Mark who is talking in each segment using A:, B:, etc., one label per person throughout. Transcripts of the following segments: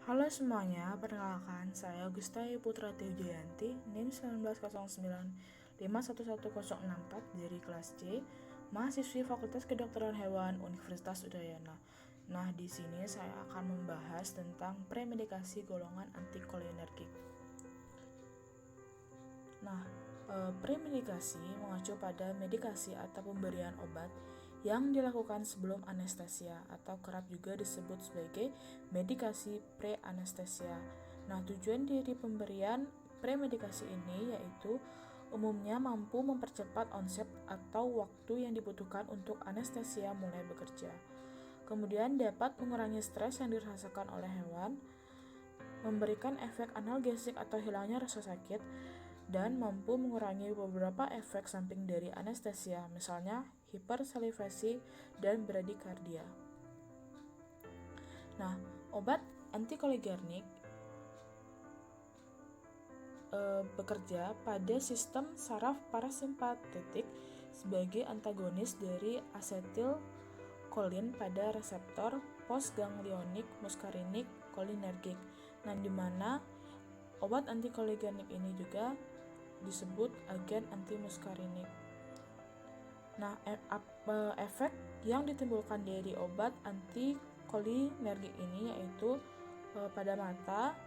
A: Halo semuanya, perkenalkan saya Gustai Putra Tiujayanti, NIM 1909511064 dari kelas C, mahasiswi Fakultas Kedokteran Hewan Universitas Udayana. Nah, di sini saya akan membahas tentang premedikasi golongan antikolinergik. Nah, premedikasi mengacu pada medikasi atau pemberian obat yang dilakukan sebelum anestesia atau kerap juga disebut sebagai medikasi pre-anestesia. Nah, tujuan dari pemberian premedikasi ini yaitu umumnya mampu mempercepat onset atau waktu yang dibutuhkan untuk anestesia mulai bekerja. Kemudian dapat mengurangi stres yang dirasakan oleh hewan, memberikan efek analgesik atau hilangnya rasa sakit, dan mampu mengurangi beberapa efek samping dari anestesia, misalnya hipersalivasi dan bradikardia. Nah, obat antikolinergik bekerja pada sistem saraf parasimpatetik sebagai antagonis dari asetilkolin pada reseptor postganglionik muskarinik kolinergik. Nah, di mana obat antikolinergik ini juga disebut agen antimuskarinik. Nah, efek yang ditimbulkan dari obat antikolinergik ini yaitu pada mata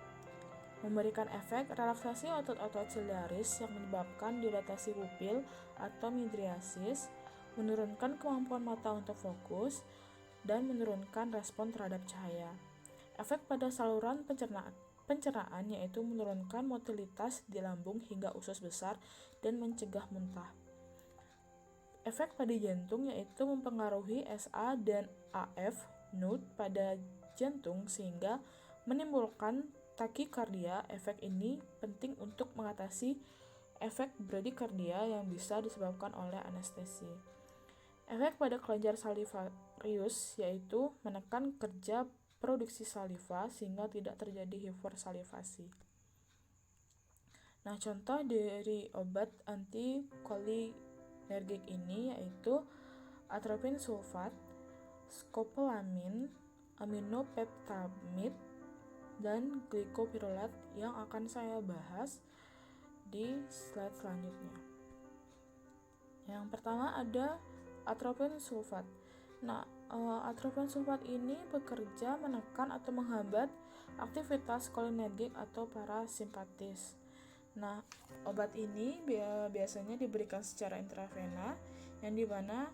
A: memberikan efek relaksasi otot-otot siliaris yang menyebabkan dilatasi pupil atau midriasis, menurunkan kemampuan mata untuk fokus, dan menurunkan respon terhadap cahaya. Efek pada saluran pencernaan yaitu menurunkan motilitas di lambung hingga usus besar dan mencegah muntah. Efek pada jantung yaitu mempengaruhi SA dan AF node pada jantung sehingga menimbulkan takikardia. Efek ini penting untuk mengatasi efek bradikardia yang bisa disebabkan oleh anestesi. Efek pada kelenjar salivarius yaitu menekan kerja produksi saliva sehingga tidak terjadi hipersalivasi. Nah, contoh dari obat antikolinergik ini yaitu atropin sulfat, skopolamin, aminopeptamid, dan glikopirulat yang akan saya bahas di slide selanjutnya. Yang pertama ada atropin sulfat. Nah, atropin sulfat ini bekerja menekan atau menghambat aktivitas kolinergik atau parasimpatis. Nah, obat ini biasanya diberikan secara intravena yang dimana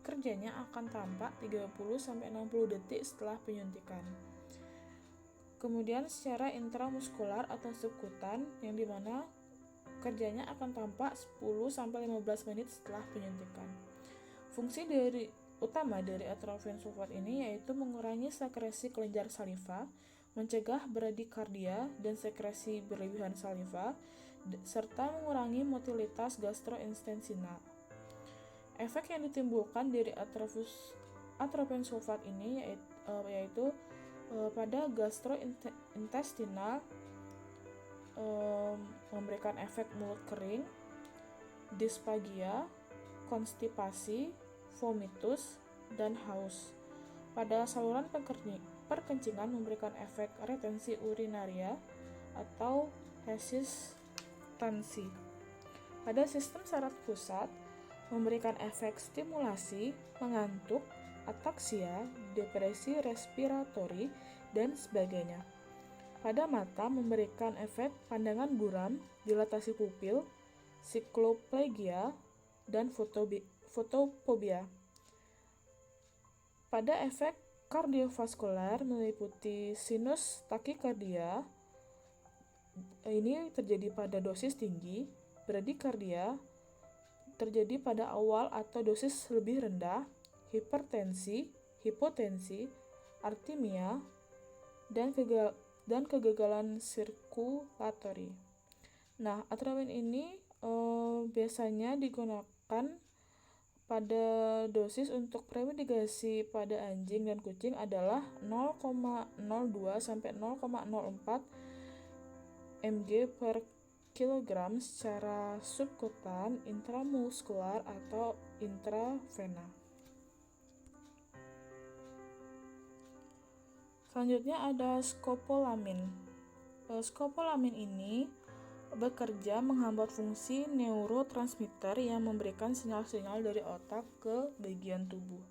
A: kerjanya akan tampak 30-60 detik setelah penyuntikan. Kemudian secara intramuskular atau subkutan yang dimana kerjanya akan tampak 10-15 menit setelah penyuntikan. Fungsi utama dari atropin sulfat ini yaitu mengurangi sekresi kelenjar saliva, mencegah bradikardia dan sekresi berlebihan saliva, serta mengurangi motilitas gastrointestinal. Efek yang ditimbulkan dari atropin sulfat ini yaitu pada gastrointestinal memberikan efek mulut kering, disfagia, konstipasi, vomitus, dan haus. Pada saluran perkencingan memberikan efek retensi urinaria atau hesitansi. Pada sistem saraf pusat memberikan efek stimulasi, mengantuk, ataksia, depresi respiratori, dan sebagainya. Pada mata memberikan efek pandangan buram, dilatasi pupil, sikloplegia, dan fotofobia. Pada efek kardiovaskular meliputi sinus takikardia, ini terjadi pada dosis tinggi, bradikardia terjadi pada awal atau dosis lebih rendah, hipertensi, hipotensi, artimia, dan kegagalan sirkulatori. Nah, atropin ini biasanya digunakan pada dosis untuk premedikasi pada anjing dan kucing adalah 0,02 sampai 0,04 mg per kilogram secara subkutan, intramuskular, atau intravena. Selanjutnya ada skopolamin. Skopolamin ini bekerja menghambat fungsi neurotransmitter yang memberikan sinyal-sinyal dari otak ke bagian tubuh.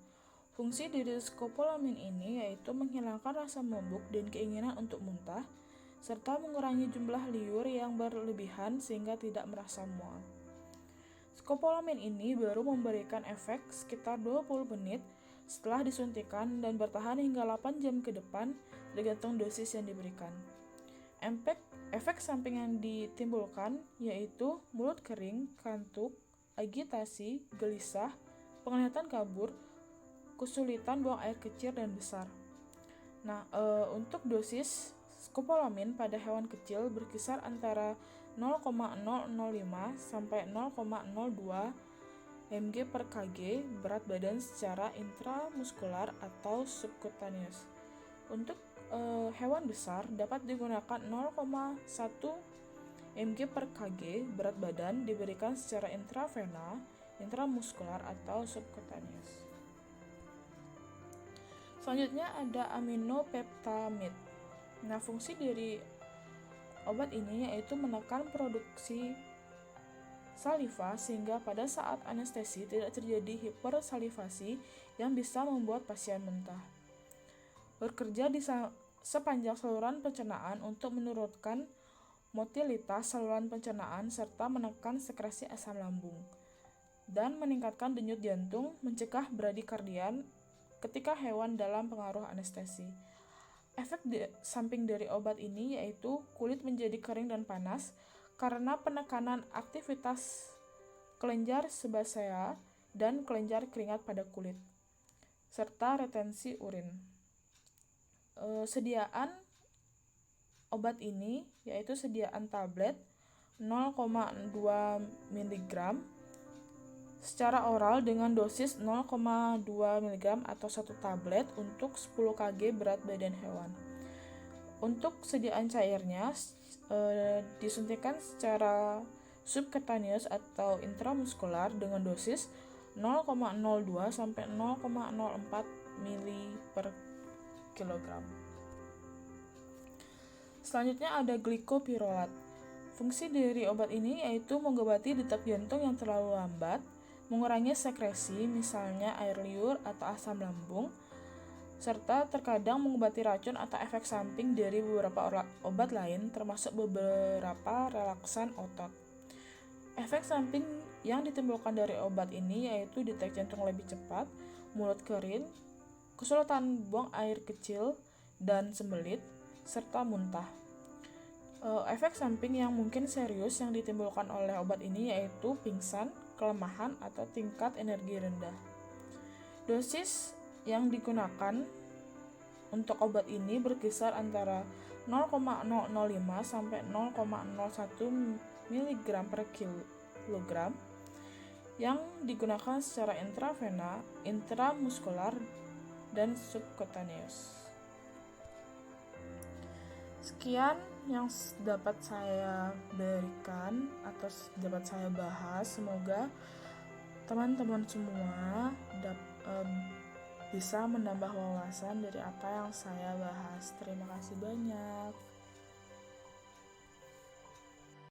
A: Fungsi dari skopolamin ini yaitu menghilangkan rasa mabuk dan keinginan untuk muntah, serta mengurangi jumlah liur yang berlebihan sehingga tidak merasa mual. Skopolamin ini baru memberikan efek sekitar 20 menit setelah disuntikan dan bertahan hingga 8 jam ke depan tergantung dosis yang diberikan. Efek samping yang ditimbulkan yaitu mulut kering, kantuk, agitasi, gelisah, penglihatan kabur, kesulitan buang air kecil dan besar. Untuk dosis skopolamin pada hewan kecil berkisar antara 0,005 sampai 0,02 mg per kg berat badan secara intramuskular atau subkutaneus. Untuk hewan besar dapat digunakan 0,1 mg per kg berat badan diberikan secara intravena, intramuskular atau subkutaneus. Selanjutnya ada aminopeptamid. Fungsi dari obat ini yaitu menekan produksi saliva sehingga pada saat anestesi tidak terjadi hipersalivasi yang bisa membuat pasien muntah. Bekerja di sepanjang saluran pencernaan untuk menurunkan motilitas saluran pencernaan serta menekan sekresi asam lambung dan meningkatkan denyut jantung, mencegah bradikardia ketika hewan dalam pengaruh anestesi. Efek samping dari obat ini yaitu kulit menjadi kering dan panas karena penekanan aktivitas kelenjar sebasea dan kelenjar keringat pada kulit, serta retensi urin. Sediaan obat ini yaitu sediaan tablet 0,2 mg secara oral dengan dosis 0,2 mg atau 1 tablet untuk 10 kg berat badan hewan. Untuk sediaan cairnya disuntikan secara subkutaneus atau intramuskular dengan dosis 0,02 sampai 0,04 ml per kilogram. Selanjutnya ada glikopirolat. Fungsi dari obat ini yaitu mengobati detak jantung yang terlalu lambat, mengurangi sekresi misalnya air liur atau asam lambung, serta terkadang mengobati racun atau efek samping dari beberapa obat lain termasuk beberapa relaksan otot. Efek samping yang ditimbulkan dari obat ini yaitu detak jantung lebih cepat, mulut kering, kesulitan buang air kecil dan sembelit, serta muntah. Efek samping yang mungkin serius yang ditimbulkan oleh obat ini yaitu pingsan, kelemahan, atau tingkat energi rendah. Dosis yang digunakan untuk obat ini berkisar antara 0,005 sampai 0,01 mg per kilogram yang digunakan secara intravena, intramuskular, dan subkutaneus. Sekian yang dapat saya berikan atau dapat saya bahas. Semoga teman-teman semua bisa menambah wawasan dari apa yang saya bahas. Terima kasih banyak.